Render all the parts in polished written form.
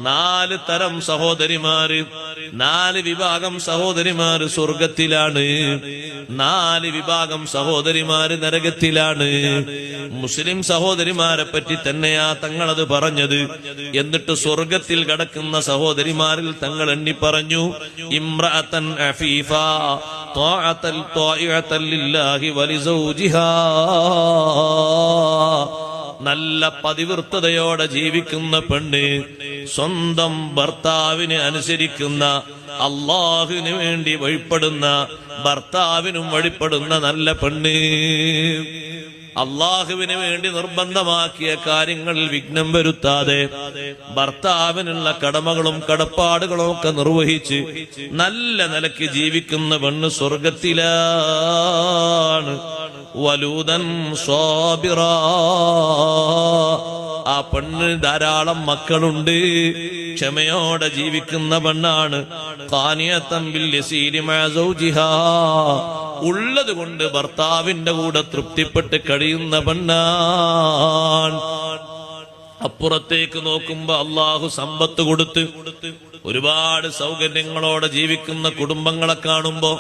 4 തരം സഹോദരിമാര്, 4 വിഭാഗം സഹോദരിമാര് സ്വർഗത്തിലാണ്, 4 വിഭാഗം സഹോദരിമാര് നരകത്തിലാണ്. മുസ്ലിം സഹോദരിമാരെ പറ്റി തന്നെയാ തങ്ങളത് പറഞ്ഞത്. എന്നിട്ട് സ്വർഗത്തിൽ കടക്കുന്ന സഹോദരിമാരിൽ തങ്ങൾ എണ്ണി പറഞ്ഞു, ഇംറഅതൻ അഫീഫ ത്വാഅതൻ ത്വാഇഅതൻ ലില്ലാഹി വലിസൗജിഹാ, നല്ല പതിവൃത്തതയോടെ ജീവിക്കുന്ന പെണ്ണ്, സ്വന്തം ഭർത്താവിനെ അനുസരിക്കുന്ന, അള്ളാഹുവിന് വേണ്ടി വഴിപ്പെടുന്ന, ഭർത്താവിനും വഴിപ്പെടുന്ന നല്ല പെണ്ണ്. അള്ളാഹുവിന് വേണ്ടി നിർബന്ധമാക്കിയ കാര്യങ്ങളിൽ വിഘ്നം വരുത്താതെ ഭർത്താവിനുള്ള കടമകളും കടപ്പാടുകളും ഒക്കെ നിർവഹിച്ച് നല്ല നിലയ്ക്ക് ജീവിക്കുന്ന പെണ്ണ് സ്വർഗത്തിലാണ്. വലൂദൻ സ്വാബിറാ, ആ പെണ്ണ് ധാരാളം മക്കളുണ്ട്, ക്ഷമയോടെ ജീവിക്കുന്ന പെണ്ണാണ്. ഖാനിയത്തൻ ബിൽ യസീരി മഅ സൗജിഹാ, ഉള്ളത് കൊണ്ട് ഭർത്താവിന്റെ കൂടെ തൃപ്തിപ്പെട്ട് കഴിയുന്ന പെണ്ണാണ്. അപ്പുറത്തേക്ക് നോക്കുമ്പോ അള്ളാഹു സമ്പത്ത് കൊടുത്ത് ഒരുപാട് സൗകര്യങ്ങളോടെ ജീവിക്കുന്ന കുടുംബങ്ങളെ കാണുമ്പോ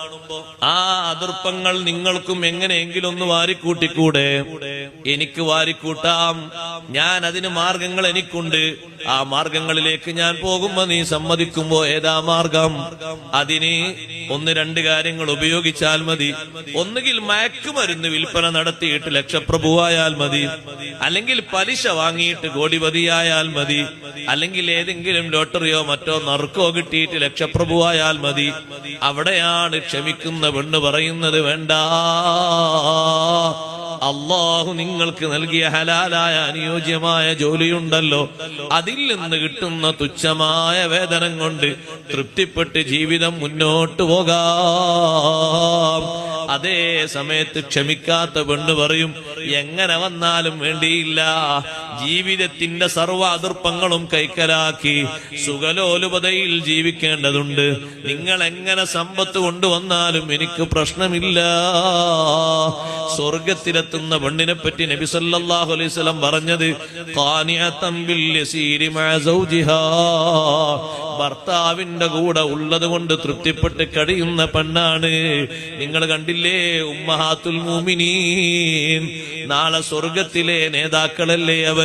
ആ അതിർപ്പങ്ങൾ നിങ്ങൾക്കും എങ്ങനെയെങ്കിലും ഒന്ന് വാരിക്കൂട്ടിക്കൂടെ? എനിക്ക് വാരിക്കൂട്ടാം, ഞാൻ അതിന് മാർഗങ്ങൾ എനിക്കുണ്ട്, ആ മാർഗങ്ങളിലേക്ക് ഞാൻ പോകുമ്പോ നീ സമ്മതിക്കുമ്പോ ഏതാ മാർഗം? അതിന് 1-2 കാര്യങ്ങൾ ഉപയോഗിച്ചാൽ മതി. ഒന്നുകിൽ മയക്കുമരുന്ന് വിൽപ്പന നടത്തിയിട്ട് ലക്ഷപ്രഭുവായാൽ മതി, അല്ലെങ്കിൽ പലിശ വാങ്ങിയിട്ട് കോടിപതിയായാൽ മതി, അല്ലെങ്കിൽ ഏതെങ്കിലും ലോട്ടറിയോ മറ്റോ നറുക്കോ കിട്ടിയിട്ട് ലക്ഷപ്രഭുവായാൽ മതി. അവിടെയാണ് ക്ഷമിക്കുന്ന പെണ്ണ് പറയുന്നത്, വേണ്ട, അള്ളാഹു നിങ്ങൾക്ക് നൽകിയ ഹലാലായ അനുയോജ്യമായ ജോലിയുണ്ടല്ലോ, അതിൽ നിന്ന് കിട്ടുന്ന തുച്ഛമായ വേതനം കൊണ്ട് തൃപ്തിപ്പെട്ട് ജീവിതം മുന്നോട്ട് പോകാം. അതേ സമയത്ത് ക്ഷമിക്കാത്ത പെണ്ണ് പറയും, എങ്ങനെ വന്നാലും വേണ്ടിയില്ല, ജീവിതത്തിന്റെ സർവ്വ അതിർപ്പങ്ങളും കൈക്കലാക്കി സുഖലോലുപതയിൽ ജീവിക്കേണ്ടതുണ്ട്, നിങ്ങൾ എങ്ങനെ സമ്പത്ത് കൊണ്ടുവന്നാലും എനിക്ക് പ്രശ്നമില്ല. സ്വർഗത്തിലെത്തുന്ന പെണ്ണിനെ പറ്റി നബി സല്ലല്ലാഹു അലൈഹി വസല്ലം പറഞ്ഞത്, ഖാനിഅതൻ ബിൽ യസീരി മഅ സൗജിഹാ, ഭർത്താവിന്റെ കൂടെ ഉള്ളത് കൊണ്ട് തൃപ്തിപ്പെട്ട് കഴിയുന്ന പെണ്ണാണ്. നിങ്ങൾ കണ്ടില്ലേ ഉമ്മഹാത്തുൽ മുഅ്മിനീൻ, നാളെ സ്വർഗത്തിലെ നേതാക്കളല്ലേ അവർ.